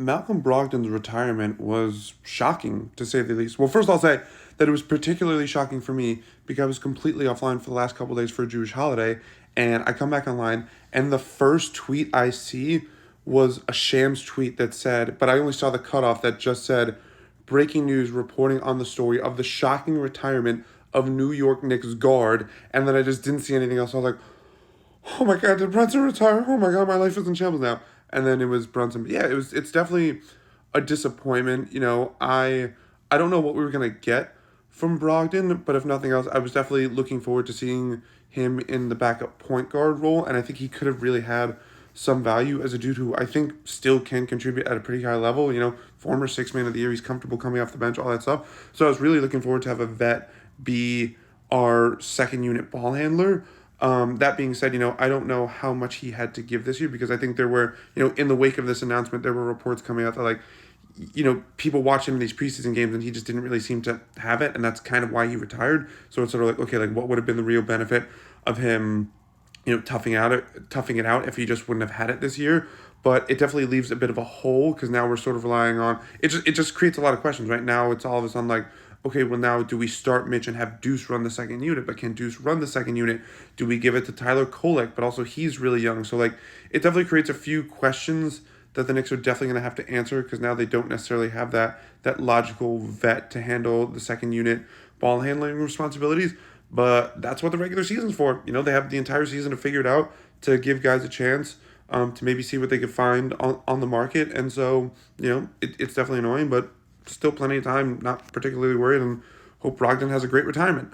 Malcolm Brogdon's retirement was shocking, to say the least. Well, first I'll say that it was particularly shocking for me because I was completely offline for the last couple days for a Jewish holiday, and I come back online, and the first tweet I see was a Shams tweet that said, but I only saw the cutoff that just said, breaking news reporting on the story of the shocking retirement of New York Knicks guard, and then I just didn't see anything else. I was like, oh my god, did Brunson retire? Oh my god, my life is in shambles now. And then it was Brunson. But yeah, it's definitely a disappointment. I don't know what we were gonna get from Brogdon, but if nothing else, I was definitely looking forward to seeing him in the backup point guard role, and I think he could have really had some value as a dude who I think still can contribute at a pretty high level. Former six man of the year, he's comfortable coming off the bench, all that stuff. So I was really looking forward to have a vet be our second unit ball handler. That being said, I don't know how much he had to give this year because I think there were, in the wake of this announcement, there were reports coming out that people watch him in these preseason games and he just didn't really seem to have it, and that's kind of why he retired. So it's sort of like, okay, like what would have been the real benefit of him, toughing it out if he just wouldn't have had it this year. But it definitely leaves a bit of a hole because now we're sort of relying on it. Just creates a lot of questions right now. It's all of a sudden like, okay, well now do we start Mitch and have Deuce run the second unit? But can Deuce run the second unit? Do we give it to Tyler Kolek? But also he's really young, so like it definitely creates a few questions that the Knicks are definitely going to have to answer because now they don't necessarily have that logical vet to handle the second unit ball handling responsibilities. But that's what the regular season's for. They have the entire season to figure it out, to give guys a chance, to maybe see what they could find on the market. And so, it's definitely annoying, but still plenty of time, not particularly worried, and hope Brogdon has a great retirement.